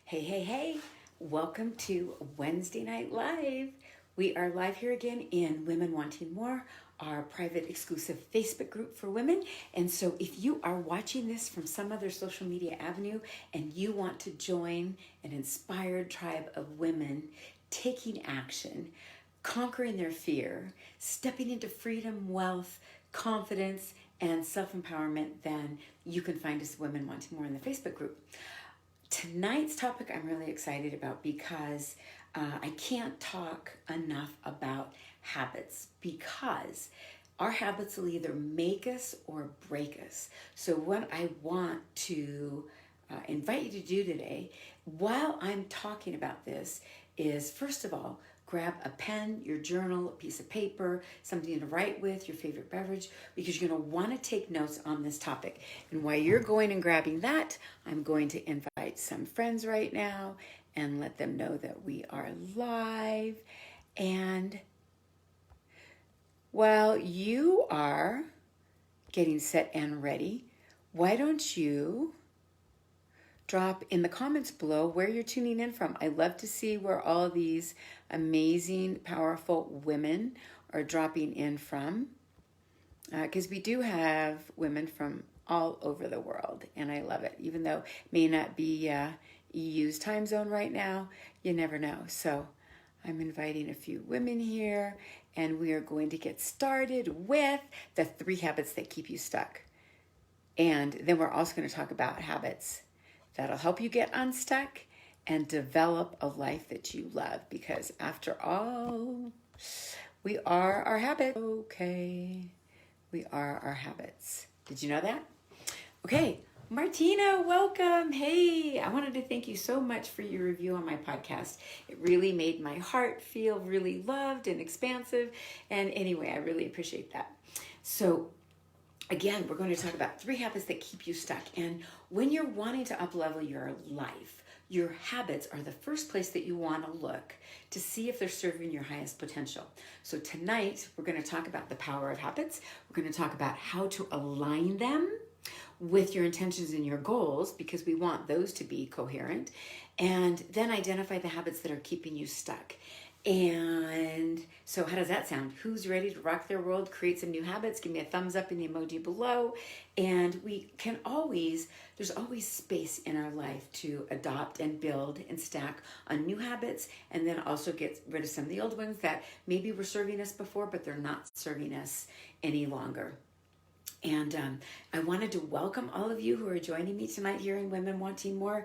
Hey, hey, hey, welcome to Wednesday Night Live. We are live here again in Women Wanting More, our private exclusive Facebook group for women. And so if you are watching this from some other social media avenue and you want to join an inspired tribe of women taking action, conquering their fear, stepping into freedom, wealth, confidence, and self-empowerment, then you can find us Women Wanting More in the Facebook group. Tonight's topic I'm really excited about because I can't talk enough about habits, because our habits will either make us or break us. So what I want to invite you to do today, while I'm talking about this, is first of all, grab a pen, your journal, a piece of paper, something to write with, your favorite beverage, because you're going to want to take notes on this topic. And while you're going and grabbing that, I'm going to invite some friends right now and let them know that we are live. And while you are getting set and ready, why don't you drop in the comments below where you're tuning in from. I love to see where all these amazing, powerful women are dropping in from, because we do have women from all over the world, and I love it. Even though it may not be EU's time zone right now, you never know. So I'm inviting a few women here, and we are going to get started with the 3 habits that keep you stuck. And then we're also going to talk about habits that'll help you get unstuck and develop a life that you love, because after all, we are our habits. Okay, we are our habits. Did you know that? Okay, Martina, welcome. Hey, I wanted to thank you so much for your review on my podcast. It really made my heart feel really loved and expansive. And anyway, I really appreciate that. So again, we're going to talk about 3 habits that keep you stuck. And when you're wanting to up-level your life, your habits are the first place that you want to look to see if they're serving your highest potential. So tonight, we're going to talk about the power of habits. We're going to talk about how to align them with your intentions and your goals, because we want those to be coherent. And then identify the habits that are keeping you stuck. And so how does that sound? Who's ready to rock their world, create some new habits? Give me a thumbs up in the emoji below. And we can always, there's always space in our life to adopt and build and stack on new habits, and then also get rid of some of the old ones that maybe were serving us before, but they're not serving us any longer. And I wanted to welcome all of you who are joining me tonight here in Women Wanting More.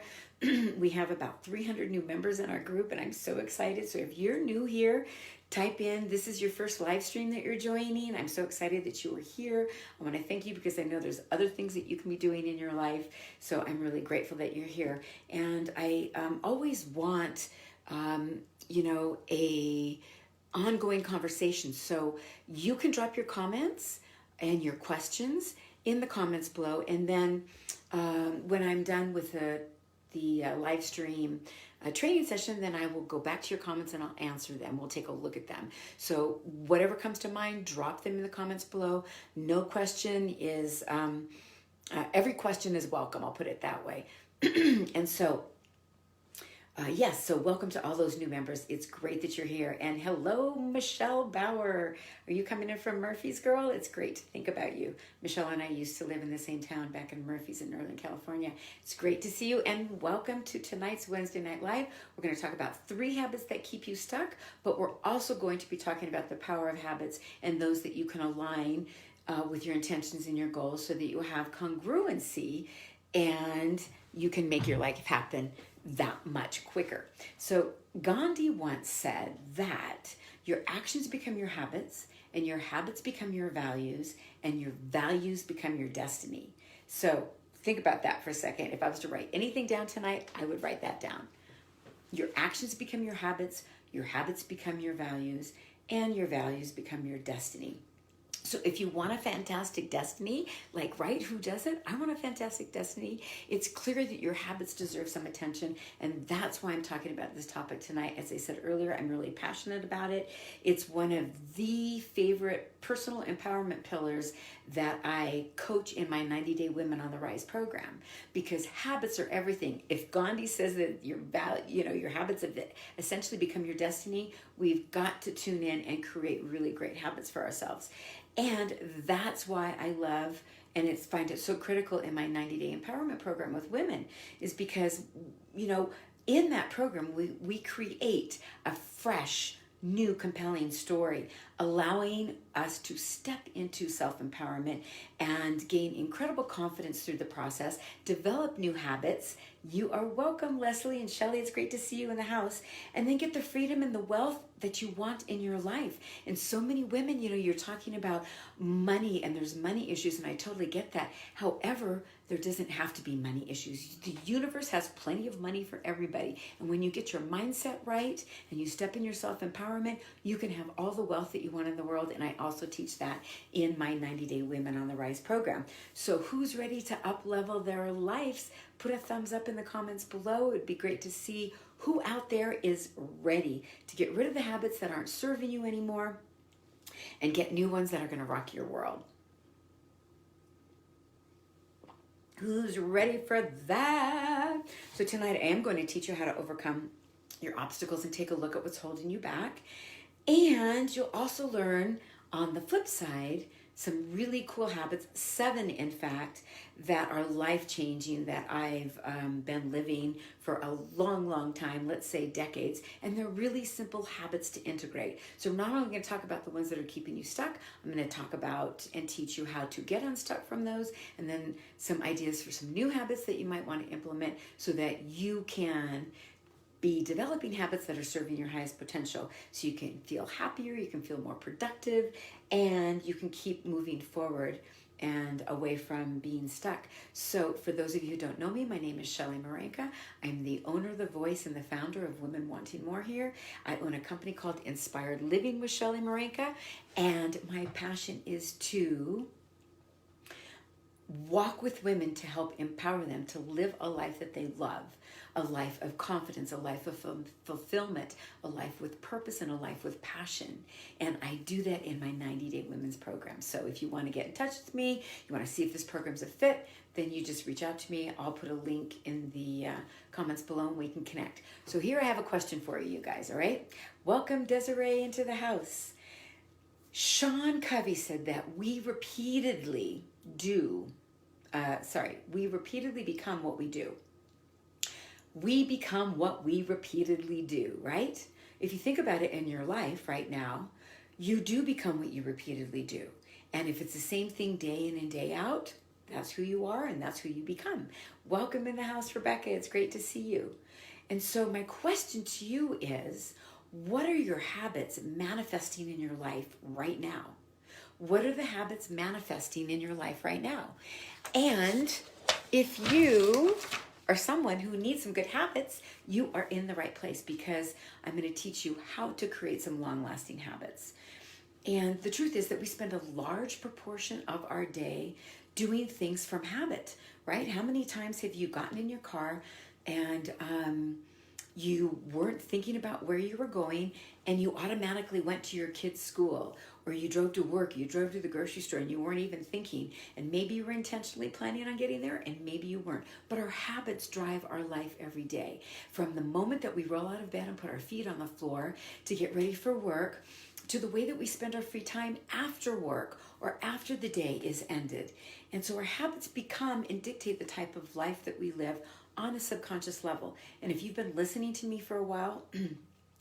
We have about 300 new members in our group, and I'm so excited. So if you're new here, type in, this is your first live stream that you're joining. I'm so excited that you are here. I want to thank you because I know there's other things that you can be doing in your life. So I'm really grateful that you're here. And I always want, a ongoing conversation. So you can drop your comments and your questions in the comments below. And then when I'm done with the live stream training session, then I will go back to your comments and I'll answer them. We'll take a look at them. So whatever comes to mind, drop them in the comments below. No question is, every question is welcome. I'll put it that way. And so, yes, so welcome to all those new members. It's great that you're here. And hello, Michelle Bauer. Are you coming in from Murphy's, girl? It's great to think about you. Michelle and I used to live in the same town back in Murphy's in Northern California. It's great to see you, and welcome to tonight's Wednesday Night Live. We're going to talk about 3 habits that keep you stuck, but we're also going to be talking about the power of habits and those that you can align with your intentions and your goals so that you have congruency and you can make your life happen that much quicker. So Gandhi once said that your actions become your habits, and your habits become your values, and your values become your destiny. So think about that for a second. If I was to write anything down tonight, I would write that down. Your actions become your habits become your values, and your values become your destiny. So if you want a fantastic destiny, like, right, who doesn't? I want a fantastic destiny. It's clear that your habits deserve some attention, and that's why I'm talking about this topic tonight. As I said earlier, I'm really passionate about it. It's one of the favorite personal empowerment pillars that I coach in my 90-day Women on the Rise program, because habits are everything. If Gandhi says that your habits have essentially become your destiny, we've got to tune in and create really great habits for ourselves. And that's why I love and find it so critical in my 90-day empowerment program with women, is because, in that program, we create a fresh, new, compelling story, allowing us to step into self-empowerment and gain incredible confidence through the process, develop new habits. You are welcome, Leslie and Shelley. It's great to see you in the house. And then get the freedom and the wealth that you want in your life. And so many women, you're talking about money, and there's money issues, and I totally get that. However, there doesn't have to be money issues. The universe has plenty of money for everybody. And when you get your mindset right and you step in your self-empowerment, you can have all the wealth that you want in the world. And I also teach that in my 90-day Women on the Rise program. So who's ready to up-level their lives? Put a thumbs up in the comments below. It would be great to see who out there is ready to get rid of the habits that aren't serving you anymore and get new ones that are going to rock your world. Who's ready for that? So tonight I am going to teach you how to overcome your obstacles and take a look at what's holding you back. And you'll also learn, on the flip side, some really cool habits, 7 in fact, that are life-changing, that I've been living for a long, long time, let's say decades, and they're really simple habits to integrate. So I'm not only going to talk about the ones that are keeping you stuck, I'm going to talk about and teach you how to get unstuck from those, and then some ideas for some new habits that you might want to implement so that you can be developing habits that are serving your highest potential, so you can feel happier, you can feel more productive, and you can keep moving forward and away from being stuck. So for those of you who don't know me, my name is Shelley Marenka. I'm the owner, the voice, and the founder of Women Wanting More here. I own a company called Inspired Living with Shelley Marenka, and my passion is to walk with women to help empower them to live a life that they love, a life of confidence, a life of fulfillment, a life with purpose, and a life with passion. And I do that in my 90-day women's program. So if you want to get in touch with me, you want to see if this program's a fit, then you just reach out to me. I'll put a link in the comments below and we can connect. So here I have a question for you guys, all right? Welcome Desiree into the house. Sean Covey said that we repeatedly become what we do. We become what we repeatedly do, right? If you think about it in your life right now, you do become what you repeatedly do. And if it's the same thing day in and day out, that's who you are and that's who you become. Welcome in the house, Rebecca. It's great to see you. And so my question to you is, what are your habits manifesting in your life right now? What are the habits manifesting in your life right now? And if you are someone who needs some good habits, you are in the right place, because I'm going to teach you how to create some long-lasting habits. And the truth is that we spend a large proportion of our day doing things from habit, right? How many times have you gotten in your car and you weren't thinking about where you were going and you automatically went to your kid's school, or you drove to work, you drove to the grocery store and you weren't even thinking, and maybe you were intentionally planning on getting there and maybe you weren't. But our habits drive our life every day. From the moment that we roll out of bed and put our feet on the floor to get ready for work, to the way that we spend our free time after work or after the day is ended. And so our habits become and dictate the type of life that we live on a subconscious level. And if you've been listening to me for a while,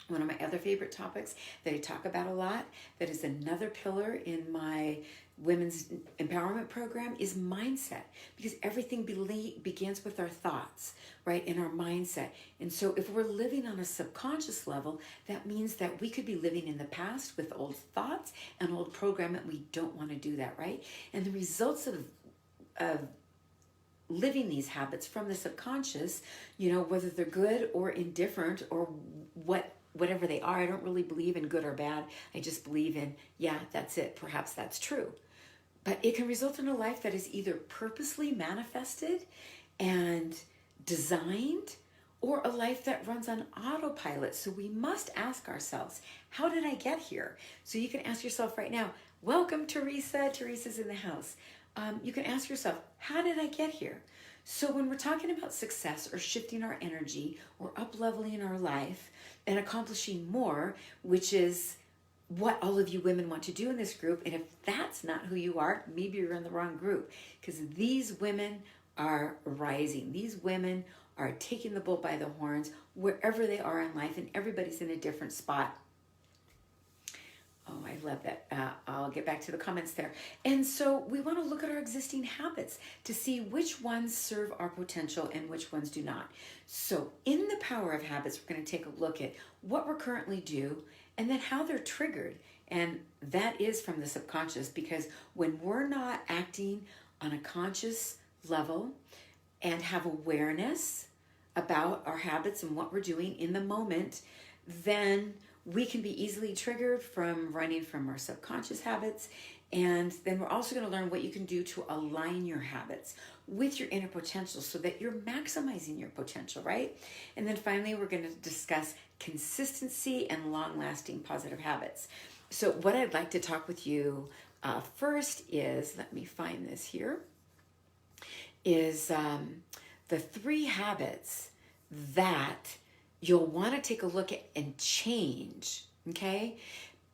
one of my other favorite topics that I talk about a lot, that is another pillar in my women's empowerment program, is mindset. Because everything begins with our thoughts, right? In our mindset. And so if we're living on a subconscious level, that means that we could be living in the past with old thoughts and old programming. We don't want to do that, right? And the results of living these habits from the subconscious, whether they're good or indifferent or whatever they are. I don't really believe in good or bad. I just believe in, yeah, that's it. Perhaps that's true. But it can result in a life that is either purposely manifested and designed, or a life that runs on autopilot. So we must ask ourselves, how did I get here? So you can ask yourself right now, welcome Teresa. Teresa's in the house. You can ask yourself, how did I get here? So when we're talking about success or shifting our energy or up-leveling our life and accomplishing more, which is what all of you women want to do in this group, and if that's not who you are, maybe you're in the wrong group, because these women are rising. These women are taking the bull by the horns wherever they are in life, and everybody's in a different spot. Oh, I love that. I'll get back to the comments there. And so we want to look at our existing habits to see which ones serve our potential and which ones do not. So in the power of habits, we're going to take a look at what we currently do and then how they're triggered. And that is from the subconscious, because when we're not acting on a conscious level and have awareness about our habits and what we're doing in the moment, then we can be easily triggered from running from our subconscious habits. And then we're also going to learn what you can do to align your habits with your inner potential so that you're maximizing your potential, right? And then finally, we're going to discuss consistency and long-lasting positive habits. So what I'd like to talk with you first is, let me find this here, is the 3 habits that you'll want to take a look at and change, okay?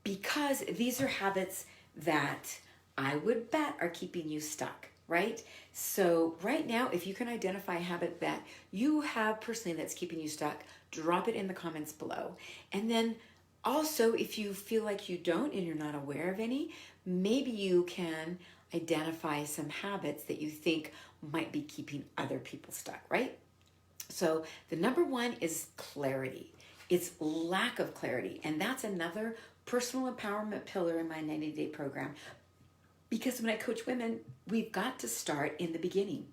Because these are habits that I would bet are keeping you stuck, right? So right now, if you can identify a habit that you have personally that's keeping you stuck, drop it in the comments below. And then also, if you feel like you don't and you're not aware of any, maybe you can identify some habits that you think might be keeping other people stuck, right? So the number 1 is clarity. It's lack of clarity. And that's another personal empowerment pillar in my 90-day program. Because when I coach women, we've got to start in the beginning.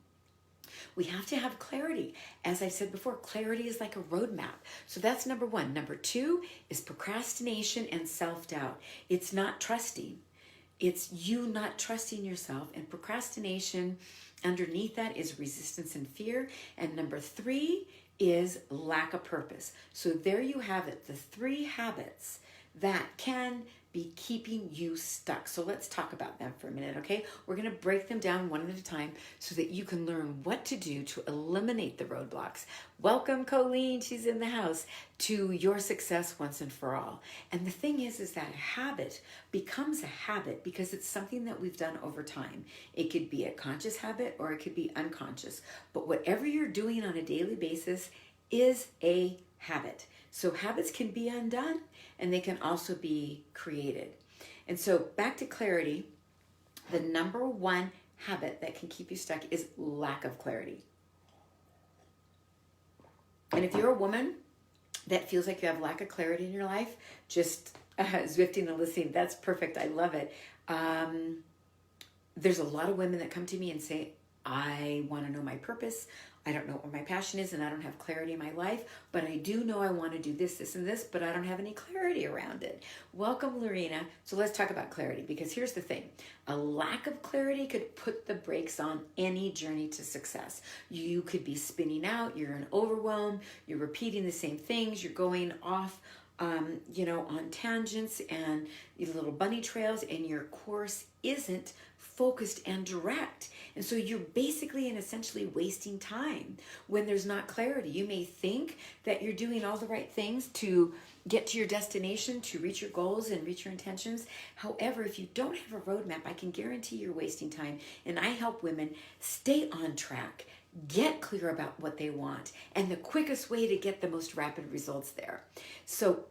We have to have clarity. As I said before, clarity is like a roadmap. So that's number 1. Number 2 is procrastination and self-doubt. It's not trusting. It's you not trusting yourself. And procrastination, underneath that is resistance and fear. And number 3 is lack of purpose. So there you have it, the 3 habits that can be keeping you stuck. So let's talk about them for a minute, okay? We're going to break them down one at a time so that you can learn what to do to eliminate the roadblocks. Welcome, Colleen, she's in the house, to your success once and for all. And the thing is that a habit becomes a habit because it's something that we've done over time. It could be a conscious habit or it could be unconscious. But whatever you're doing on a daily basis is a habit. So habits can be undone and they can also be created. And so back to clarity, the number 1 habit that can keep you stuck is lack of clarity. And if you're a woman that feels like you have lack of clarity in your life, just zwifting and listening, that's perfect. I love it. There's a lot of women that come to me and say, I want to know my purpose. I don't know what my passion is and I don't have clarity in my life, but I do know I want to do this, this, and this, but I don't have any clarity around it. Welcome, Lorena. So let's talk about clarity, because here's the thing. A lack of clarity could put the brakes on any journey to success. You could be spinning out, you're in overwhelm, you're repeating the same things, you're going off on tangents and little bunny trails, and your course isn't focused and direct. And so you're basically and essentially wasting time when there's not clarity. You may think that you're doing all the right things to get to your destination, to reach your goals and reach your intentions. However, if you don't have a roadmap, I can guarantee you're wasting time. And I help women stay on track, get clear about what they want, and the quickest way to get the most rapid results there. So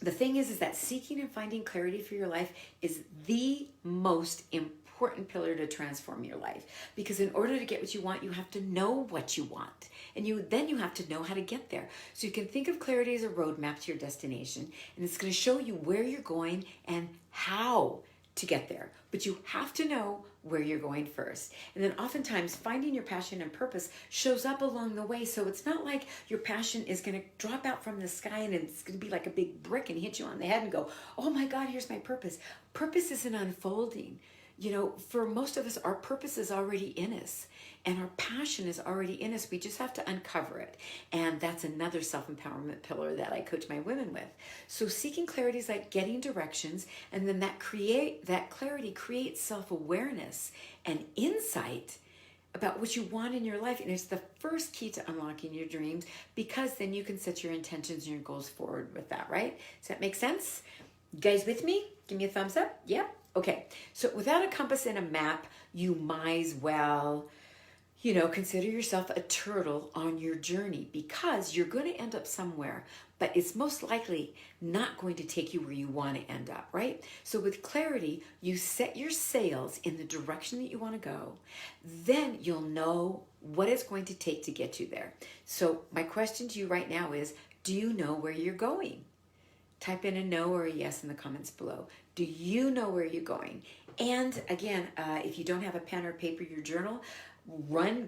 the thing is that seeking and finding clarity for your life is the most important pillar to transform your life. Because in order to get what you want, you have to know what you want. And then you have to know how to get there. So you can think of clarity as a roadmap to your destination. And it's going to show you where you're going and how to get there. But you have to know where you're going first. And then oftentimes finding your passion and purpose shows up along the way. So it's not like your passion is going to drop out from the sky and it's going to be like a big brick and hit you on the head and go, oh my God, here's my purpose. Purpose is an unfolding. for most of us, our purpose is already in us and our passion is already in us. We just have to uncover it. And that's another self-empowerment pillar that I coach my women with. So seeking clarity is like getting directions, and then that clarity creates self-awareness and insight about what you want in your life. And it's the first key to unlocking your dreams, because then you can set your intentions and your goals forward with that, right? Does that make sense? You guys with me? Give me a thumbs up. Yeah? Okay. So without a compass and a map, you might as well, consider yourself a turtle on your journey, because you're going to end up somewhere, but it's most likely not going to take you where you want to end up, right? So with clarity, you set your sails in the direction that you want to go. Then you'll know what it's going to take to get you there. So my question to you right now is, do you know where you're going? Type in a no or a yes in the comments below. Do you know where you're going? And again, if you don't have a pen or paper, your journal,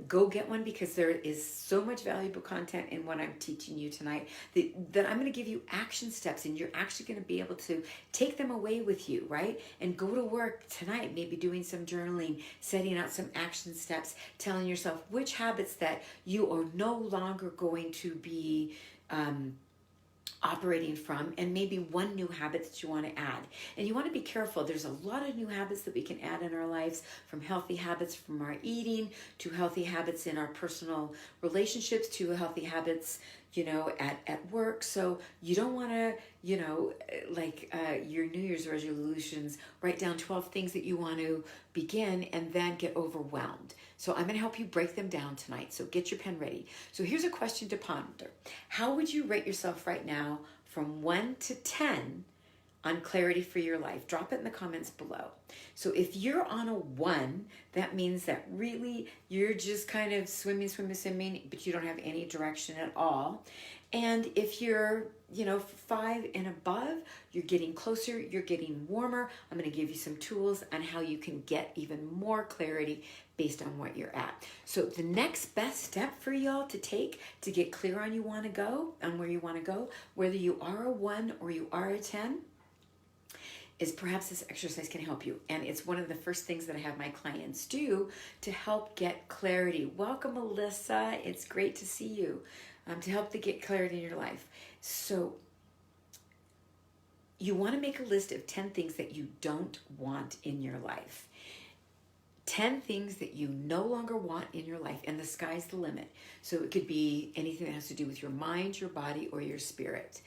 go get one, because there is so much valuable content in what I'm teaching you tonight that I'm going to give you action steps, and you're actually going to be able to take them away with you, right? And go to work tonight, maybe doing some journaling, setting out some action steps, telling yourself which habits that you are no longer going to be operating from, and maybe one new habit that you want to add. And you want to be careful. There's a lot of new habits that we can add in our lives, from healthy habits from our eating, to healthy habits in our personal relationships, to healthy habits, at work. So you don't want to, your New Year's resolutions, write down 12 things that you want to begin and then get overwhelmed. So I'm going to help you break them down tonight. So get your pen ready. So here's a question to ponder. How would you rate yourself right now from 1 to 10 on clarity for your life? Drop it in the comments below. So if you're on a 1, that means that really you're just kind of swimming, but you don't have any direction at all. And if you're, 5 and above, you're getting closer, you're getting warmer. I'm going to give you some tools on how you can get even more clarity based on what you're at. So the next best step for y'all to take to get clear on where you want to go, whether you are a 1 or you are a 10, is perhaps this exercise can help you. And it's one of the first things that I have my clients do to help get clarity. Welcome, Melissa. It's great to see you. To help to get clarity in your life. So you want to make a list of 10 things that you don't want in your life. 10 things that you no longer want in your life, and the sky's the limit. So it could be anything that has to do with your mind, your body, or your spirit.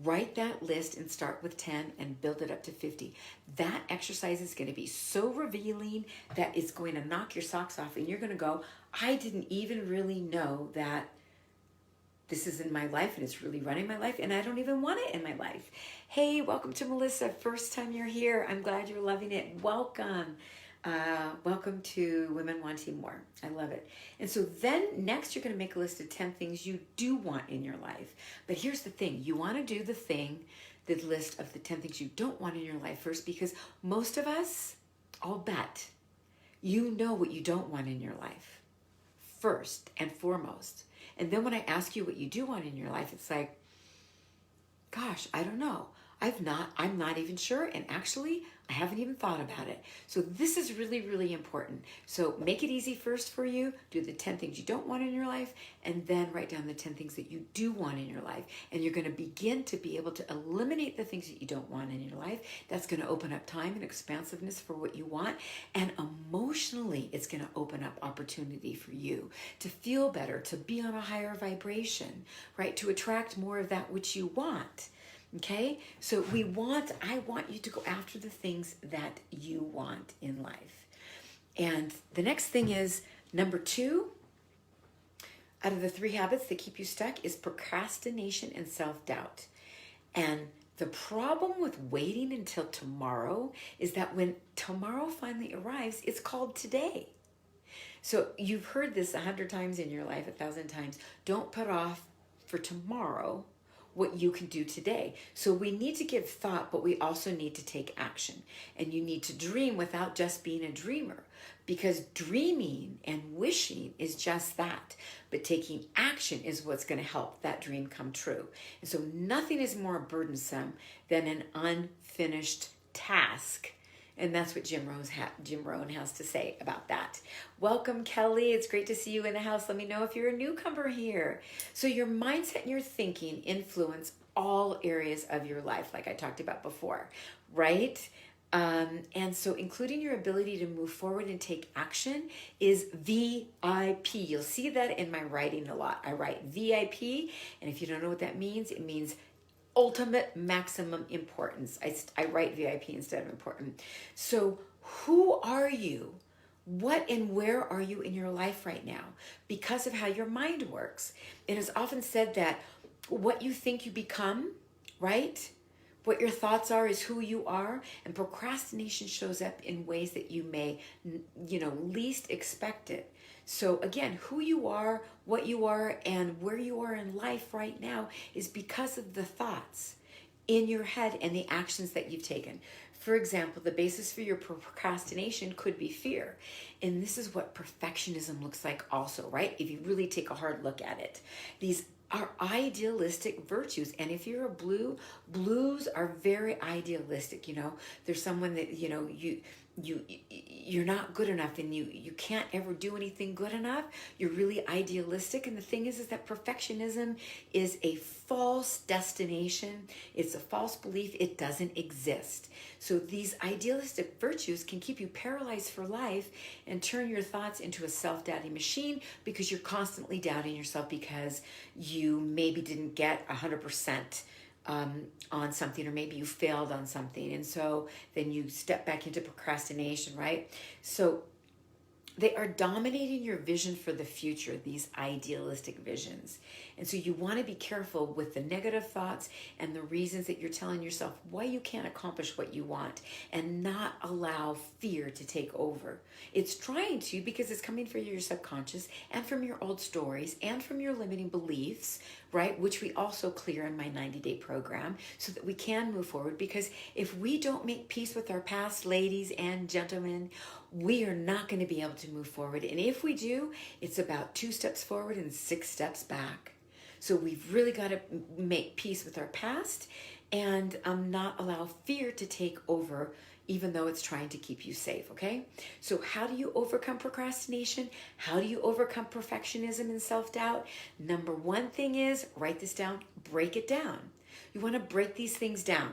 Write that list and start with 10 and build it up to 50. That exercise is going to be so revealing that it's going to knock your socks off, and you're going to go, I didn't even really know that this is in my life and it's really running my life, and I don't even want it in my life. Hey, welcome to Melissa. First time you're here. I'm glad you're loving it. Welcome. Welcome to Women Wanting More. I love it. And so then next you're going to make a list of 10 things you do want in your life. But here's the thing. You want to do the list of the 10 things you don't want in your life first, because most of us, I'll bet, you know what you don't want in your life first and foremost. And then when I ask you what you do want in your life, it's like, gosh, I don't know. I'm not even sure. And actually, I haven't even thought about it. So this is really, really important. So make it easy first for you. Do the 10 things you don't want in your life, and then write down the 10 things that you do want in your life. And you're going to begin to be able to eliminate the things that you don't want in your life. That's going to open up time and expansiveness for what you want. And emotionally, it's going to open up opportunity for you to feel better, to be on a higher vibration, right? To attract more of that which you want. Okay, so I want you to go after the things that you want in life. And the next thing is number 2, out of the 3 habits that keep you stuck, is procrastination and self-doubt. And the problem with waiting until tomorrow is that when tomorrow finally arrives, it's called today. So you've heard this 100 times in your life, 1,000 times. Don't put off for tomorrow what you can do today. So we need to give thought, but we also need to take action. And you need to dream without just being a dreamer, because dreaming and wishing is just that. But taking action is what's going to help that dream come true. And so nothing is more burdensome than an unfinished task. And that's what Jim Rohn has to say about that. Welcome, Kelly. It's great to see you in the house. Let me know if you're a newcomer here. So your mindset and your thinking influence all areas of your life, like I talked about before, right? And so including your ability to move forward and take action is VIP. You'll see that in my writing a lot. I write VIP, and if you don't know what that means, it means ultimate maximum importance. I write VIP instead of important. So who are you? What and where are you in your life right now? Because of how your mind works. It is often said that what you think you become, right? What your thoughts are is who you are, and procrastination shows up in ways that you may, least expect it. So again, who you are, what you are, and where you are in life right now is because of the thoughts in your head and the actions that you've taken. For example, the basis for your procrastination could be fear. And this is what perfectionism looks like also, right? If you really take a hard look at it. These are idealistic virtues. And if you're a blues are very idealistic. There's someone that, you're not good enough, and you can't ever do anything good enough. You're really idealistic. And the thing is that perfectionism is a false destination. It's a false belief. It doesn't exist. So these idealistic virtues can keep you paralyzed for life and turn your thoughts into a self-doubting machine, because you're constantly doubting yourself because you maybe didn't get 100% on something, or maybe you failed on something. And so then you step back into procrastination, right? So they are dominating your vision for the future, these idealistic visions. And so you want to be careful with the negative thoughts and the reasons that you're telling yourself why you can't accomplish what you want, and not allow fear to take over. It's trying to, because it's coming from your subconscious and from your old stories and from your limiting beliefs, right? Which we also clear in my 90-day program, so that we can move forward. Because if we don't make peace with our past, ladies and gentlemen, we are not going to be able to move forward. And if we do, it's about 2 steps forward and 6 steps back. So we've really got to make peace with our past and not allow fear to take over, even though it's trying to keep you safe, okay? So how do you overcome procrastination? How do you overcome perfectionism and self-doubt? Number one thing is, write this down, break it down. You want to break these things down.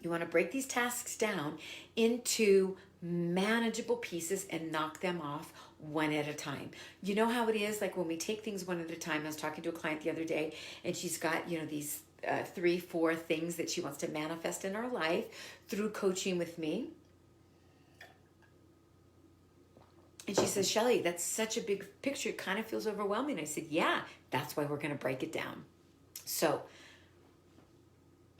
You want to break these tasks down into manageable pieces and knock them off one at a time. You know how it is, like when we take things one at a time. I was talking to a client the other day, and she's got, these 3-4 things that she wants to manifest in her life through coaching with me. And she says, Shelley, that's such a big picture. It kind of feels overwhelming. I said, yeah, that's why we're going to break it down. So,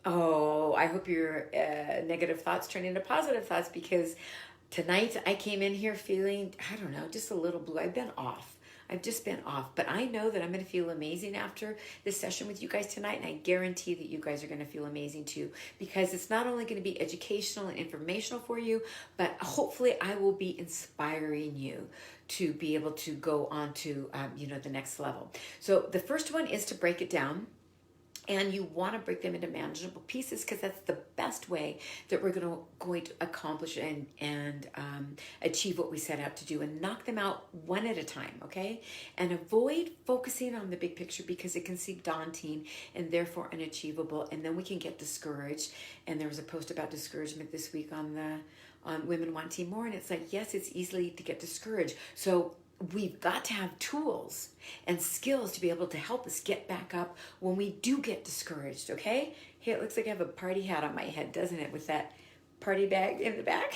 I hope your negative thoughts turn into positive thoughts, because tonight I came in here feeling, I don't know, just a little blue. I've just been off. But I know that I'm going to feel amazing after this session with you guys tonight. And I guarantee that you guys are going to feel amazing too, because it's not only going to be educational and informational for you, but hopefully I will be inspiring you to be able to go on to, the next level. So the first one is to break it down. And you want to break them into manageable pieces, because that's the best way that we're going to accomplish and achieve what we set out to do, and knock them out one at a time, okay? And avoid focusing on the big picture, because it can seem daunting and therefore unachievable, and then we can get discouraged. And there was a post about discouragement this week on Women Wanting More, and it's like, yes, it's easy to get discouraged. So we've got to have tools and skills to be able to help us get back up when we do get discouraged, okay? Hey, it looks like I have a party hat on my head, doesn't it, with that party bag in the back?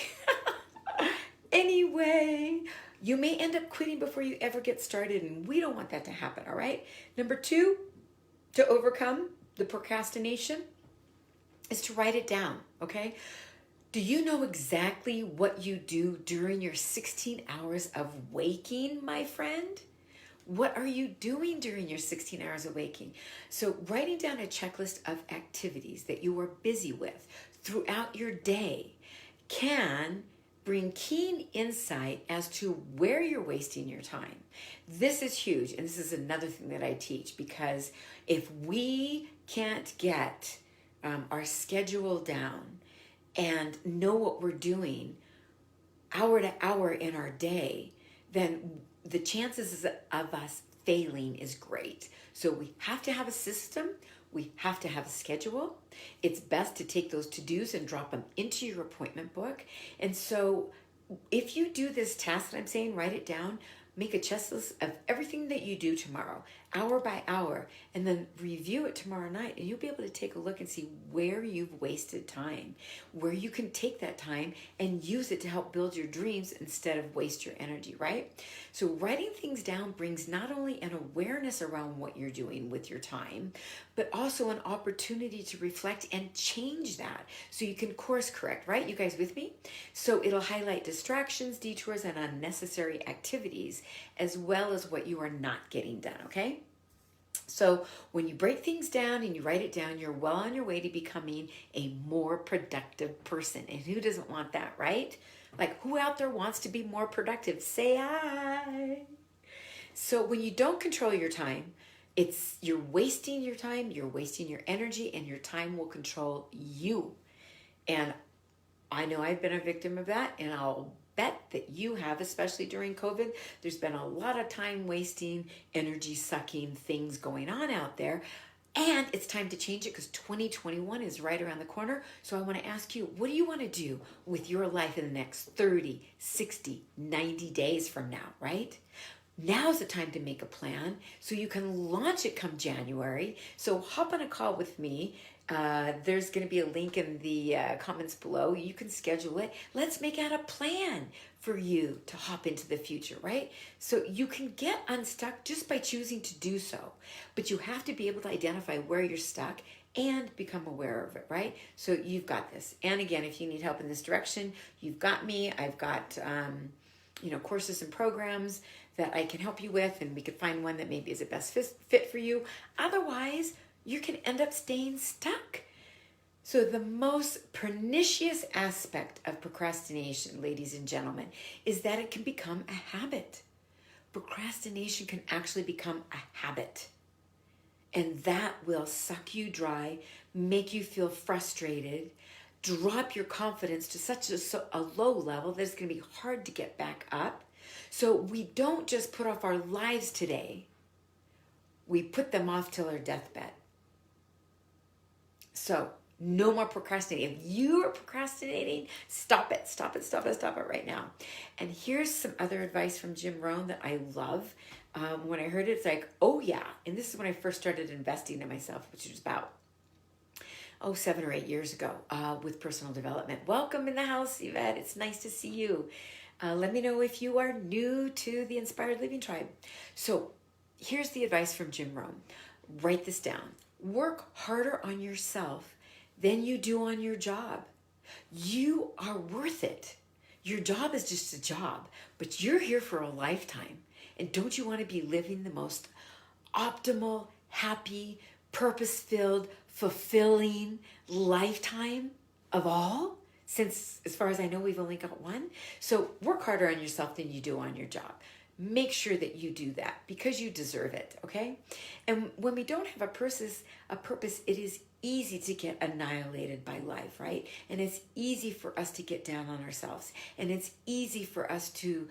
Anyway, you may end up quitting before you ever get started, and we don't want that to happen, all right? Number 2, to overcome the procrastination is to write it down, okay? Do you know exactly what you do during your 16 hours of waking, my friend? What are you doing during your 16 hours of waking? So writing down a checklist of activities that you are busy with throughout your day can bring keen insight as to where you're wasting your time. This is huge, and this is another thing that I teach, because if we can't get our schedule down and know what we're doing hour to hour in our day, then the chances of us failing is great. So we have to have a system. We have to have a schedule. It's best to take those to-dos and drop them into your appointment book. And so if you do this task that I'm saying, write it down, make a checklist of everything that you do tomorrow, hour by hour, and then review it tomorrow night. And you'll be able to take a look and see where you've wasted time, where you can take that time and use it to help build your dreams instead of waste your energy, right? So writing things down brings not only an awareness around what you're doing with your time, but also an opportunity to reflect and change that so you can course correct, right? You guys with me? So it'll highlight distractions, detours, and unnecessary activities, as well as what you are not getting done, okay? So when you break things down and you write it down, you're well on your way to becoming a more productive person. And who doesn't want that, right? Like, who out there wants to be more productive? Say hi. So when you don't control your time, you're wasting your time, you're wasting your energy, and your time will control you. And I know I've been a victim of that, and I'll bet that you have, especially during COVID. There's been a lot of time wasting, energy sucking things going on out there. And it's time to change it because 2021 is right around the corner. So I want to ask you, what do you want to do with your life in the next 30, 60, 90 days from now, right? Now's the time to make a plan so you can launch it come January. So hop on a call with me. There's going to be a link in the comments below. You can schedule it. Let's make out a plan for you to hop into the future, right? So you can get unstuck just by choosing to do so. But you have to be able to identify where you're stuck and become aware of it, right? So you've got this. And again, if you need help in this direction, you've got me. I've got courses and programs that I can help you with, and we could find one that maybe is the best fit for you. Otherwise, you can end up staying stuck. So the most pernicious aspect of procrastination, ladies and gentlemen, is that it can become a habit. Procrastination can actually become a habit. And that will suck you dry, make you feel frustrated, drop your confidence to such a low level that it's going to be hard to get back up. So we don't just put off our lives today. We put them off till our deathbed. So no more procrastinating. If you are procrastinating, stop it right now. And here's some other advice from Jim Rohn that I love. When I heard it, it's like, oh yeah. And this is when I first started investing in myself, which was about 7 or 8 years ago with personal development. Welcome in the house, Yvette. It's nice to see you. Let me know if you are new to the Inspired Living Tribe. So here's the advice from Jim Rohn. Write this down. Work harder on yourself than you do on your job. You are worth it. Your job is just a job, but you're here for a lifetime. And don't you want to be living the most optimal, happy, purpose-filled, fulfilling lifetime of all? Since, as far as I know, we've only got one. So work harder on yourself than you do on your job. Make sure that you do that because you deserve it, okay? And when we don't have a purpose, it is easy to get annihilated by life, right? And it's easy for us to get down on ourselves. And it's easy for us to,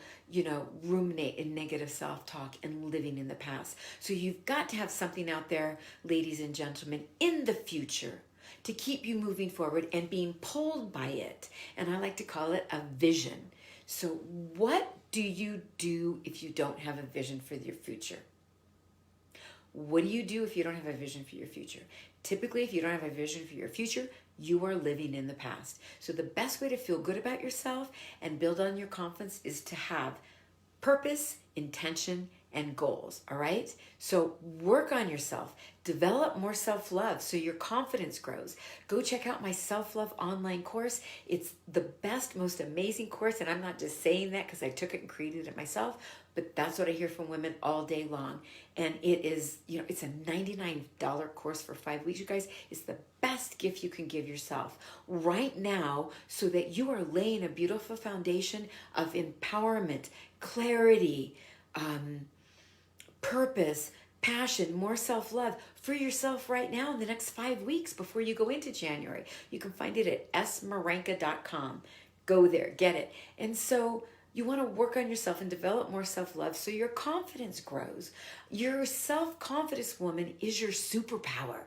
ruminate in negative self-talk and living in the past. So you've got to have something out there, ladies and gentlemen, in the future to keep you moving forward and being pulled by it. And I like to call it a vision. So what do you do if you don't have a vision for your future? What do you do if you don't have a vision for your future? Typically, if you don't have a vision for your future, you are living in the past. So the best way to feel good about yourself and build on your confidence is to have purpose, intention, and goals, all right? So work on yourself. Develop more self-love so your confidence grows. Go check out my self-love online course. It's the best, most amazing course, and I'm not just saying that because I took it and created it myself, but that's what I hear from women all day long. And it is, it's a $99 course for 5 weeks, you guys. It's the best gift you can give yourself right now so that you are laying a beautiful foundation of empowerment, clarity, purpose, passion, more self-love for yourself right now in the next 5 weeks before you go into January. You can find it at smarenka.com. Go there, get it. And so you want to work on yourself and develop more self-love so your confidence grows. Your self-confidence, woman, is your superpower.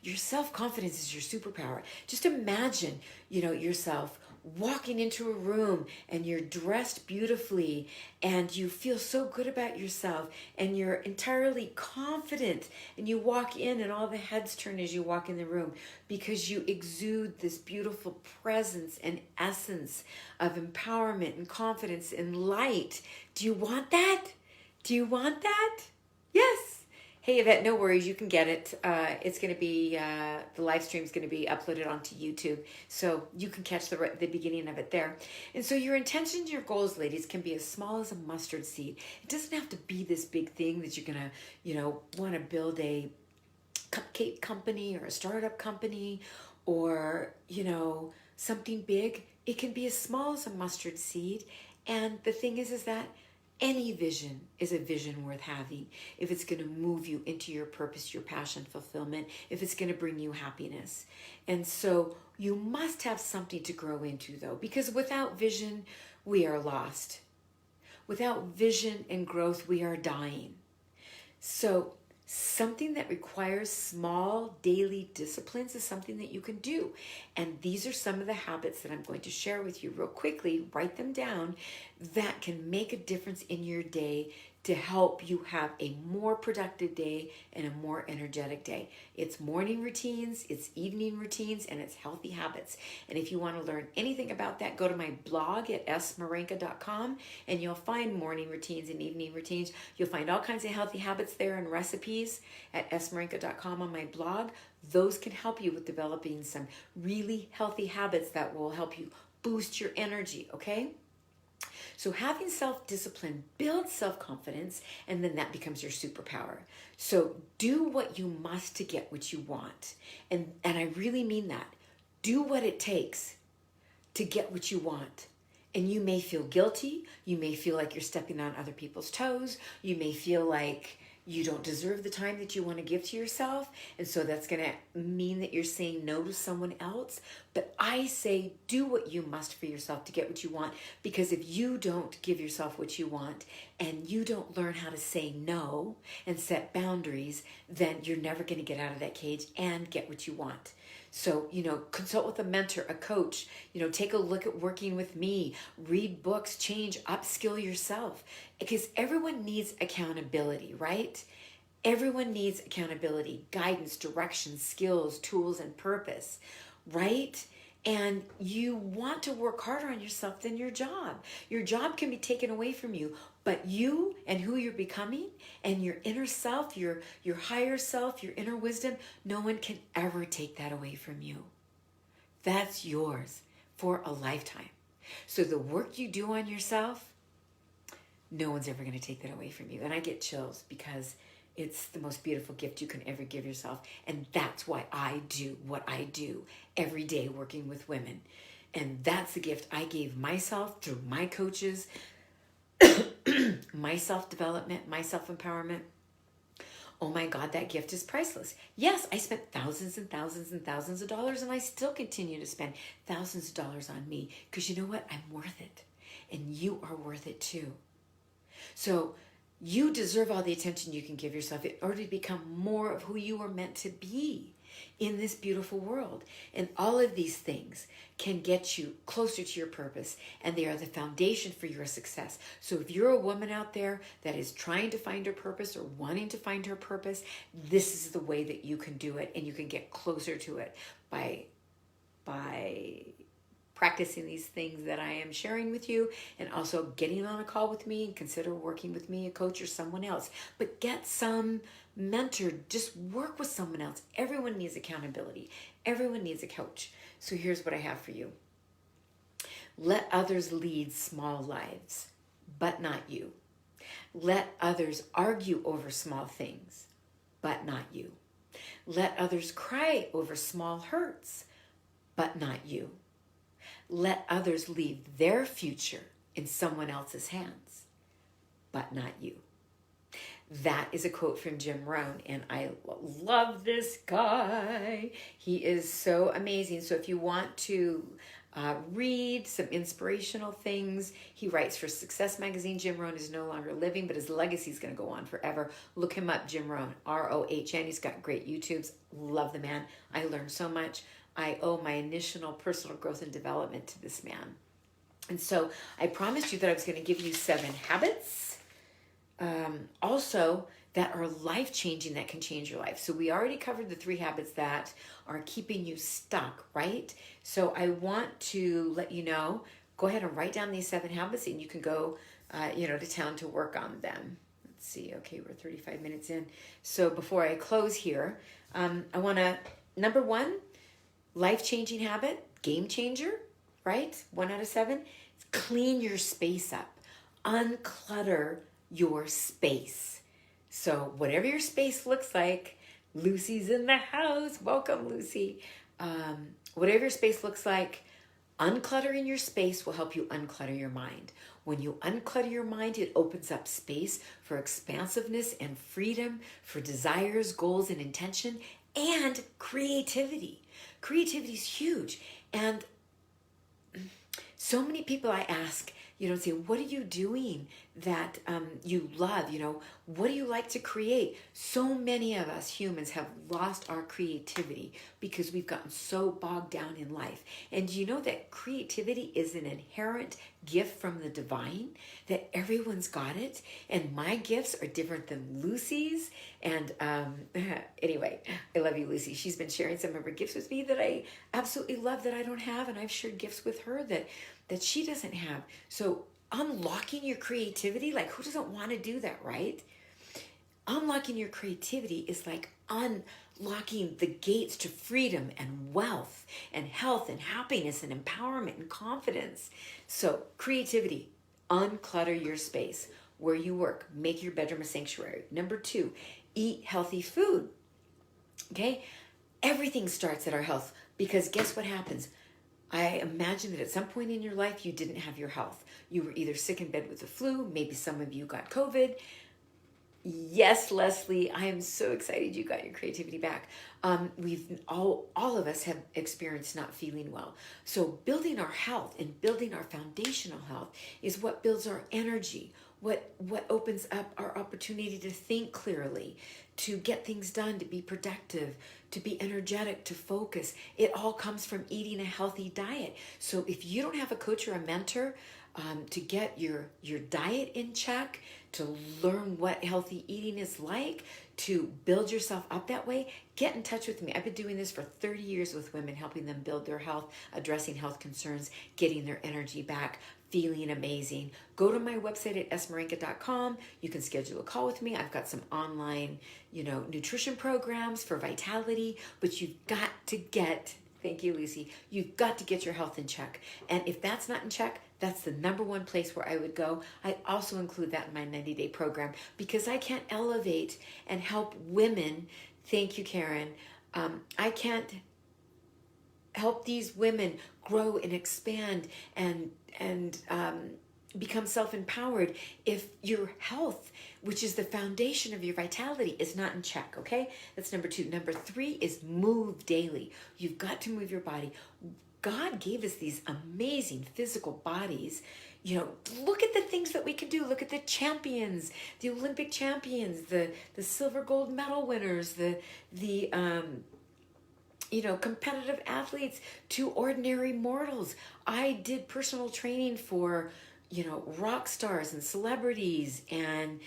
Your self-confidence is your superpower. Just imagine, yourself walking into a room and you're dressed beautifully and you feel so good about yourself and you're entirely confident, and you walk in and all the heads turn as you walk in the room because you exude this beautiful presence and essence of empowerment and confidence and light. Do you want that? Do you want that? Yes. Hey, Yvette, no worries. You can get it. It's going to be, the live stream is going to be uploaded onto YouTube. So you can catch the beginning of it there. And so your intentions, your goals, ladies, can be as small as a mustard seed. It doesn't have to be this big thing that you're going to, want to build a cupcake company or a startup company or, something big. It can be as small as a mustard seed. And the thing is that any vision is a vision worth having if it's going to move you into your purpose, your passion, fulfillment, if it's going to bring you happiness. And so you must have something to grow into, though, because without vision, we are lost. Without vision and growth, we are dying. So something that requires small daily disciplines is something that you can do. And these are some of the habits that I'm going to share with you real quickly. Write them down, that can make a difference in your day to help you have a more productive day and a more energetic day. It's morning routines, it's evening routines, and it's healthy habits. And if you want to learn anything about that, go to my blog at smarenka.com and you'll find morning routines and evening routines. You'll find all kinds of healthy habits there and recipes at smarenka.com on my blog. Those can help you with developing some really healthy habits that will help you boost your energy, okay? So having self-discipline builds self-confidence, and then that becomes your superpower. So do what you must to get what you want. And I really mean that. Do what it takes to get what you want. And you may feel guilty. You may feel like you're stepping on other people's toes. You may feel like you don't deserve the time that you want to give to yourself. And so that's going to mean that you're saying no to someone else. But I say do what you must for yourself to get what you want. Because if you don't give yourself what you want and you don't learn how to say no and set boundaries, then you're never going to get out of that cage and get what you want. So, consult with a mentor, a coach, take a look at working with me, read books, change, upskill yourself, because everyone needs accountability, right? Everyone needs accountability, guidance, direction, skills, tools, and purpose, right? And you want to work harder on yourself than your job. Your job can be taken away from you, but you and who you're becoming and your inner self, your higher self, your inner wisdom, no one can ever take that away from you. That's yours for a lifetime. So the work you do on yourself, no one's ever going to take that away from you. And I get chills because it's the most beautiful gift you can ever give yourself. And that's why I do what I do every day working with women. And that's the gift I gave myself through my coaches, my self-development, my self-empowerment. Oh my God, that gift is priceless. Yes, I spent thousands and thousands and thousands of dollars, and I still continue to spend thousands of dollars on me because you know what? I'm worth it. And you are worth it too. So you deserve all the attention you can give yourself in order to become more of who you are meant to be in this beautiful world. And all of these things can get you closer to your purpose, and they are the foundation for your success. So if you're a woman out there that is trying to find her purpose or wanting to find her purpose, this is the way that you can do it, and you can get closer to it by practicing these things that I am sharing with you, and also getting on a call with me and consider working with me, a coach or someone else. But get some mentor, just work with someone else. Everyone needs accountability. Everyone needs a coach. So here's what I have for you. Let others lead small lives, but not you. Let others argue over small things, but not you. Let others cry over small hurts, but not you. Let others leave their future in someone else's hands, but not you. That is a quote from Jim Rohn, and I love this guy. He is so amazing. So if you want to read some inspirational things, he writes for Success Magazine. Jim Rohn is no longer living, but his legacy is going to go on forever. Look him up, Jim Rohn, Rohn. He's got great YouTubes. Love the man. I learned so much. I owe my initial personal growth and development to this man. And so I promised you that I was going to give you 7 habits also that are life-changing, that can change your life. So we already covered the 3 habits that are keeping you stuck, right? So I want to let you know, go ahead and write down these 7 habits, and you can go, to town to work on them. Let's see. Okay, we're 35 minutes in. So before I close here, I want to, number 1, life-changing habit, game changer, right? 1 out of 7. Clean your space up. Unclutter your space. So whatever your space looks like, Lucy's in the house. Welcome, Lucy. Whatever your space looks like, uncluttering your space will help you unclutter your mind. When you unclutter your mind, it opens up space for expansiveness and freedom, for desires, goals, and intention, and creativity. Creativity is huge. And so many people I ask, say, what are you doing that you love? What do you like to create? So many of us humans have lost our creativity because we've gotten so bogged down in life. And you know that creativity is an inherent gift from the divine, that everyone's got it. And my gifts are different than Lucy's. And anyway, I love you, Lucy. She's been sharing some of her gifts with me that I absolutely love that I don't have. And I've shared gifts with her that she doesn't have. So unlocking your creativity, like who doesn't want to do that, right? Unlocking your creativity is like unlocking the gates to freedom and wealth and health and happiness and empowerment and confidence. So creativity, unclutter your space. Where you work, make your bedroom a sanctuary. Number 2, eat healthy food. Okay? Everything starts at our health, because guess what happens? I imagine that at some point in your life, you didn't have your health. You were either sick in bed with the flu. Maybe some of you got COVID. Yes, Leslie, I am so excited you got your creativity back. We've all of us have experienced not feeling well. So building our health and building our foundational health is what builds our energy, what opens up our opportunity to think clearly, to get things done, to be productive, to be energetic, to focus. It all comes from eating a healthy diet. So if you don't have a coach or a mentor to get your diet in check, to learn what healthy eating is like, to build yourself up that way, get in touch with me. I've been doing this for 30 years with women, helping them build their health, addressing health concerns, getting their energy back, feeling amazing. Go to my website at esmarinka.com. You can schedule a call with me. I've got some online, nutrition programs for vitality, but you've got to get, thank you, Lucy, you've got to get your health in check. And if that's not in check, that's the number 1 place where I would go. I also include that in my 90-day program, because I can't elevate and help women. Thank you, Karen. I can't help these women grow and expand and become self-empowered if your health, which is the foundation of your vitality, is not in check, okay? That's number 2. Number 3 is move daily. You've got to move your body. God gave us these amazing physical bodies. Look at the things that we can do. Look at the champions, the Olympic champions, the silver gold medal winners, the competitive athletes to ordinary mortals. I did personal training for, rock stars and celebrities and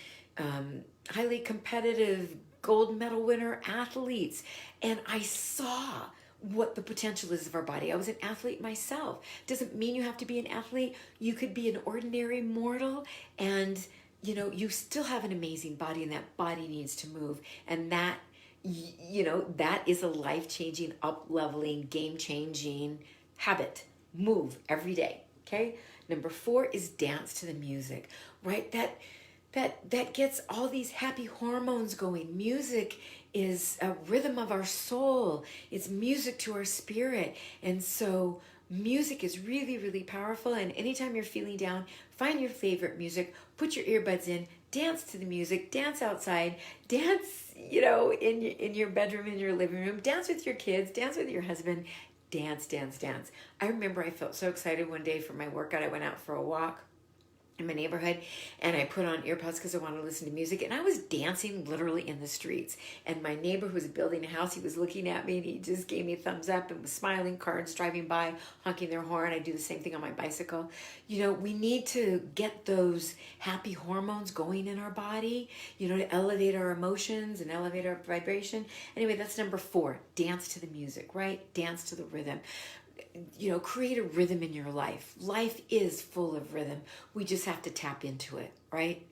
highly competitive gold medal winner athletes. And I saw what the potential is of our body. I was an athlete myself. Doesn't mean you have to be an athlete. You could be an ordinary mortal and, you still have an amazing body, and that body needs to move. And that is a life-changing, up-leveling, game-changing habit. Move every day, okay? Number 4 is dance to the music, right? That gets all these happy hormones going. Music is a rhythm of our soul. It's music to our spirit. And so music is really, really powerful. And anytime you're feeling down, find your favorite music, put your earbuds in, Dance to the music, dance outside, dance, in your bedroom, in your living room, dance with your kids, dance with your husband, dance, dance, dance. I remember I felt so excited one day for my workout. I went out for a walk in my neighborhood and I put on earpods because I wanted to listen to music, and I was dancing literally in the streets. And my neighbor who was building a house, he was looking at me and he just gave me a thumbs up and was smiling, cars driving by, honking their horn. I do the same thing on my bicycle. We need to get those happy hormones going in our body, to elevate our emotions and elevate our vibration. Anyway, that's number 4. Dance to the music, right? Dance to the rhythm. Create a rhythm in your life. Life is full of rhythm. We just have to tap into it, right?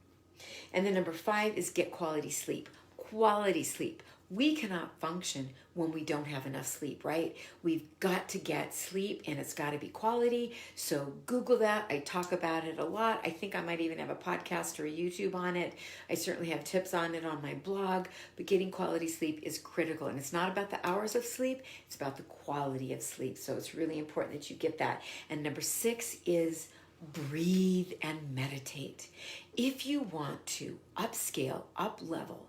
And then number 5 is get quality sleep. Quality sleep. We cannot function when we don't have enough sleep, right? We've got to get sleep, and it's got to be quality. So Google that. I talk about it a lot. I think I might even have a podcast or a YouTube on it. I certainly have tips on it on my blog, but getting quality sleep is critical. And it's not about the hours of sleep. It's about the quality of sleep. So it's really important that you get that. And number 6 is breathe and meditate. If you want to upscale, up-level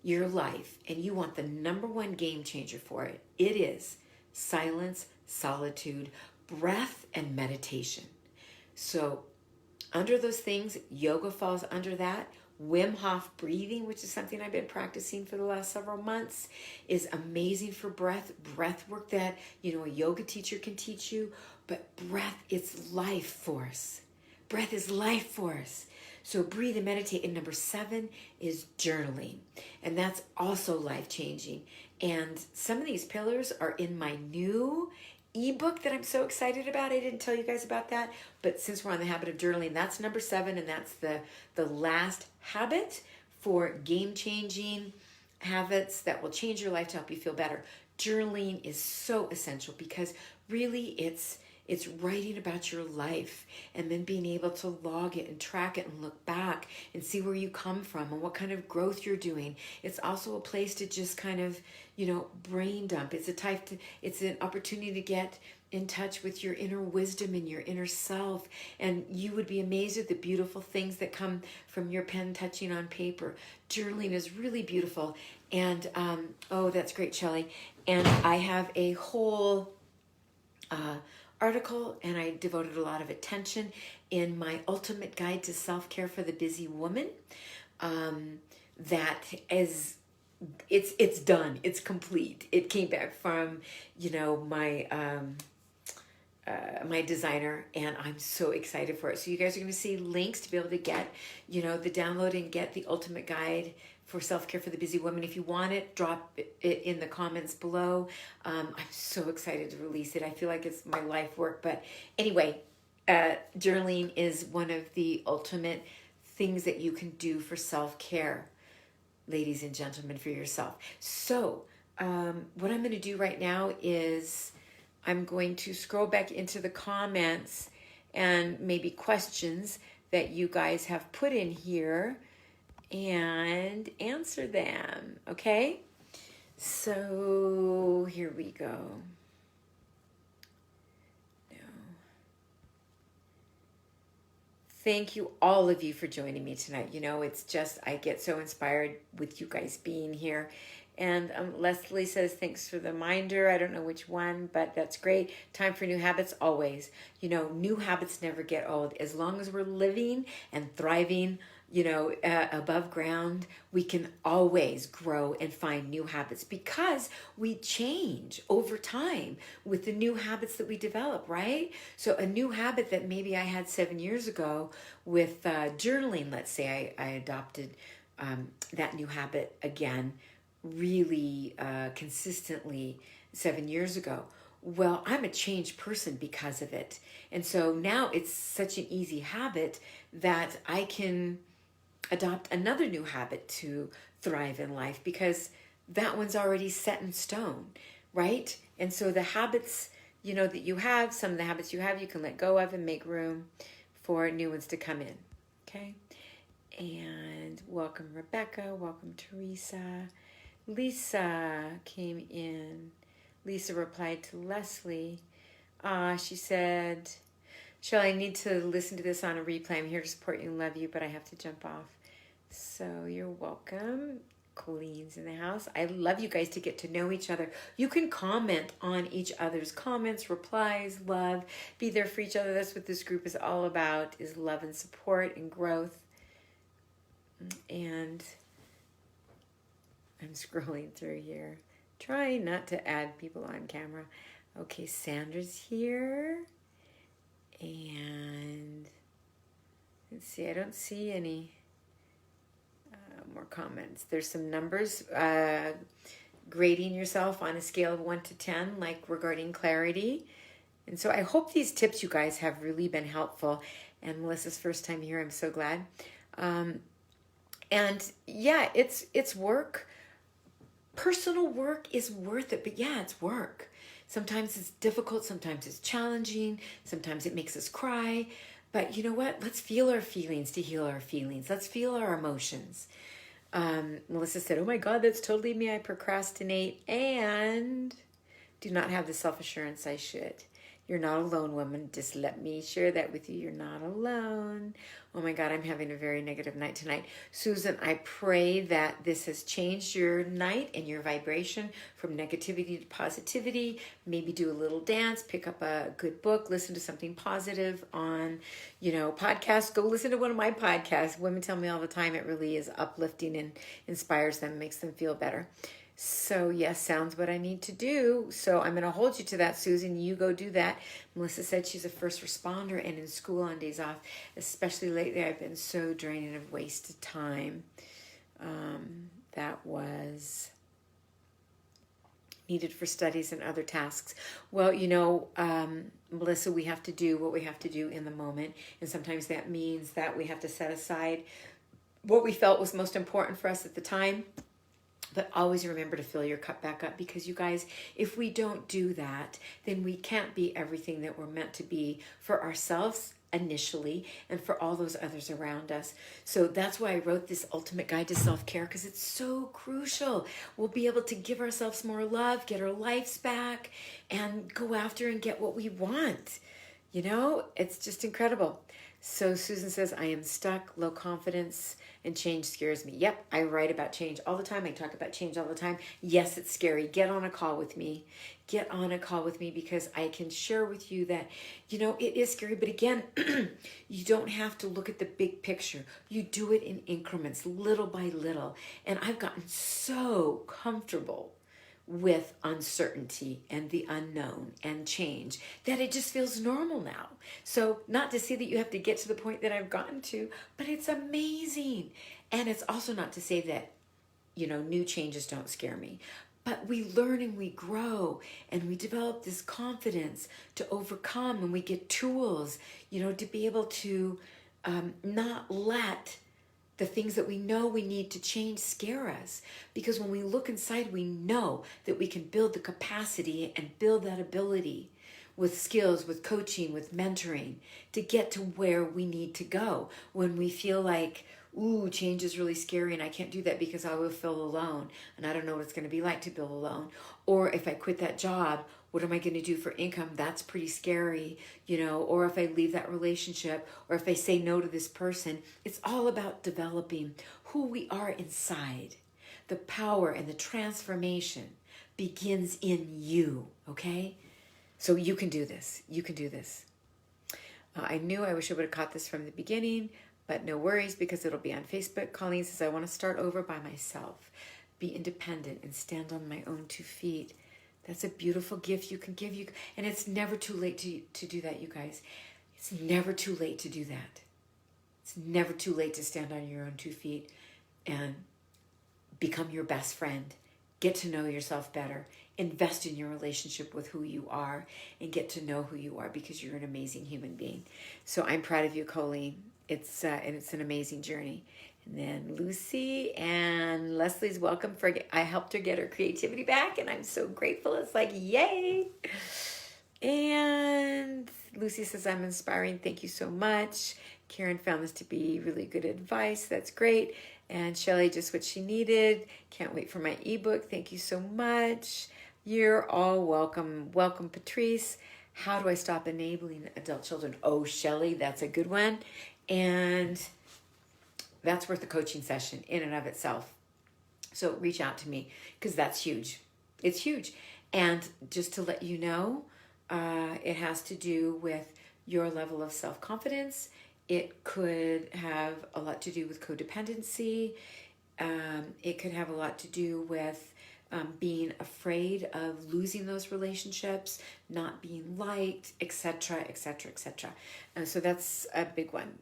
your life, and you want the number 1 game changer for it, it is silence, solitude, breath, and meditation. So under those things, yoga falls under that. Wim Hof breathing, which is something I've been practicing for the last several months, is amazing for breath work that, a yoga teacher can teach you. But breath is life force. Breath is life force. So breathe and meditate. And number 7 is journaling. And that's also life-changing. And some of these pillars are in my new ebook that I'm so excited about. I didn't tell you guys about that. But since we're on the habit of journaling, that's number 7. And that's the last habit for game-changing habits that will change your life to help you feel better. Journaling is so essential because really it's writing about your life and then being able to log it and track it and look back and see where you come from and what kind of growth you're doing. It's also a place to just kind of, brain dump. It's an opportunity to get in touch with your inner wisdom and your inner self. And you would be amazed at the beautiful things that come from your pen touching on paper. Journaling is really beautiful. And, that's great, Shelley. And I have a whole, article, and I devoted a lot of attention in my ultimate guide to self-care for the busy woman. That is, it's done. It's complete. It came back from, my designer, and I'm so excited for it. So you guys are going to see links to be able to get, the download and get the ultimate guide for self-care for the busy woman. If you want it, drop it in the comments below. I'm so excited to release it. I feel like it's my life work. But anyway, journaling is one of the ultimate things that you can do for self-care, ladies and gentlemen, for yourself. So what I'm going to do right now is I'm going to scroll back into the comments and maybe questions that you guys have put in here and answer them, okay? So here we go. No. Thank you, all of you, for joining me tonight. It's just, I get so inspired with you guys being here. And Leslie says, thanks for the reminder. I don't know which one, but that's great. Time for new habits, always. New habits never get old. As long as we're living and thriving, above ground, we can always grow and find new habits because we change over time with the new habits that we develop, right? So a new habit that maybe I had 7 years ago with journaling, let's say I adopted that new habit again really consistently 7 years ago. Well, I'm a changed person because of it. And so now it's such an easy habit that I can adopt another new habit to thrive in life because that one's already set in stone, right? And so the habits, that you have, some of the habits you have, you can let go of and make room for new ones to come in, okay? And welcome, Rebecca. Welcome, Teresa. Lisa came in. Lisa replied to Leslie. She said, Shelley, I need to listen to this on a replay. I'm here to support you and love you, but I have to jump off. So you're welcome. Colleen's in the house. I love you guys to get to know each other. You can comment on each other's comments, replies, love. Be there for each other. That's what this group is all about, is love and support and growth. And I'm scrolling through here, trying not to add people on camera. Okay, Sandra's here. And let's see, I don't see any more comments. There's some numbers, grading yourself on a scale of 1 to 10, like regarding clarity. And so I hope these tips, you guys, have really been helpful. And Melissa's first time here, I'm so glad. And yeah, it's work. Personal work is worth it, but yeah, it's work. Sometimes it's difficult, sometimes it's challenging, sometimes it makes us cry. But you know what? Let's feel our feelings to heal our feelings. Let's feel our emotions. Melissa said, oh my God, that's totally me. I procrastinate and do not have the self-assurance I should. You're not alone, woman. Just let me share that with you. You're not alone. Oh my God, I'm having a very negative night tonight. Susan, I pray that this has changed your night and your vibration from negativity to positivity. Maybe do a little dance, pick up a good book, listen to something positive on, podcasts. Go listen to one of my podcasts. Women tell me all the time it really is uplifting and inspires them, makes them feel better. So yes, sounds what I need to do. So I'm going to hold you to that, Susan. You go do that. Melissa said she's a first responder and in school on days off. Especially lately, I've been so drained and have wasted time. That was needed for studies and other tasks. Well, Melissa, we have to do what we have to do in the moment. And sometimes that means that we have to set aside what we felt was most important for us at the time. But always remember to fill your cup back up, because you guys, if we don't do that, then we can't be everything that we're meant to be for ourselves initially and for all those others around us. So that's why I wrote this ultimate guide to self-care, because it's so crucial. We'll be able to give ourselves more love, get our lives back, and go after and get what we want. It's just incredible. So Susan says, I am stuck, low confidence, and change scares me. Yep, I write about change all the time. I talk about change all the time. Yes, it's scary. Get on a call with me. Get on a call with me, because I can share with you that, it is scary. But again, you don't have to look at the big picture. You do it in increments, little by little. And I've gotten so comfortable with uncertainty and the unknown and change that it just feels normal now. So not to say that you have to get to the point that I've gotten to, but it's amazing. And it's also not to say that, new changes don't scare me. But we learn and we grow and we develop this confidence to overcome, and we get tools, to be able to not let the things that we know we need to change scare us. Because when we look inside, we know that we can build the capacity and build that ability with skills, with coaching, with mentoring, to get to where we need to go. When we feel like, ooh, change is really scary and I can't do that because I will feel alone and I don't know what it's going to be like to feel alone. Or if I quit that job, what am I going to do for income? That's pretty scary, or if I leave that relationship, or if I say no to this person. It's all about developing who we are inside. The power and the transformation begins in you, okay? So you can do this. You can do this. I wish I would have caught this from the beginning, but no worries, because it'll be on Facebook. Colleen says, I want to start over by myself, be independent, and stand on my own 2 feet. That's a beautiful gift you can give. And it's never too late to do that, you guys. It's never too late to do that. It's never too late to stand on your own 2 feet and become your best friend. Get to know yourself better. Invest in your relationship with who you are and get to know who you are, because you're an amazing human being. So I'm proud of you, Colleen. It's an amazing journey. And then Lucy and Leslie's welcome. I helped her get her creativity back, and I'm so grateful. It's like, yay. And Lucy says, I'm inspiring. Thank you so much. Karen found this to be really good advice. That's great. And Shelley, just what she needed. Can't wait for my ebook. Thank you so much. You're all welcome. Welcome, Patrice. How do I stop enabling adult children? Oh, Shelley, that's a good one. And That's worth a coaching session in and of itself. So reach out to me because that's huge. It's huge. And just to let you know, it has to do with your level of self-confidence. It could have a lot to do with codependency. It could have a lot to do with being afraid of losing those relationships, not being liked, etc., etc., etc. So that's a big one.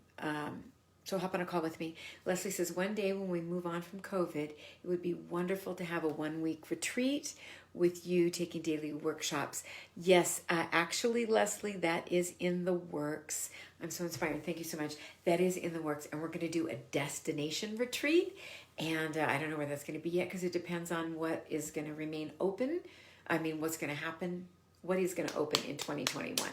So hop on a call with me. Leslie says, one day when we move on from COVID, it would be wonderful to have a 1-week retreat with you taking daily workshops. Yes, actually, Leslie, that is in the works. I'm so inspired. Thank you so much. That is in the works. And we're going to do a destination retreat. And I don't know where that's going to be yet because it depends on what is going to remain open. I mean, what's going to happen, what is going to open in 2021.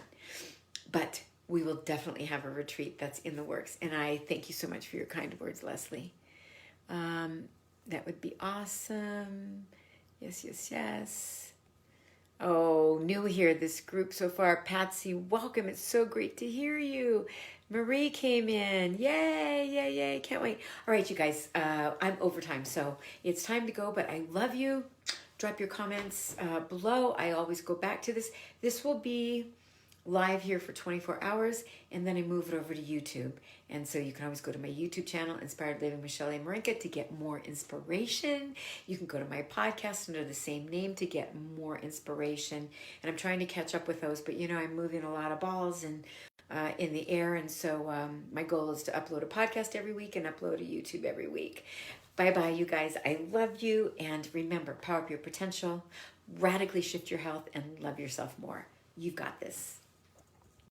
But we will definitely have a retreat that's in the works. And I thank you so much for your kind words, Leslie. That would be awesome. Yes, yes, yes. Oh, new here, this group so far. Patsy, welcome. It's so great to hear you. Marie came in. Yay, yay, yay. Can't wait. All right, you guys, I'm overtime, so it's time to go, but I love you. Drop your comments below. I always go back to this. This will be live here for 24 hours, and then I move it over to YouTube. And so you can always go to my YouTube channel, Inspired Living with Shelley and Marinka, to get more inspiration. You can go to my podcast under the same name to get more inspiration. And I'm trying to catch up with those, but you know, I'm moving a lot of balls and in the air. And so my goal is to upload a podcast every week and upload a YouTube every week. Bye-bye, you guys. I love you. And remember, power up your potential, radically shift your health, and love yourself more. You've got this.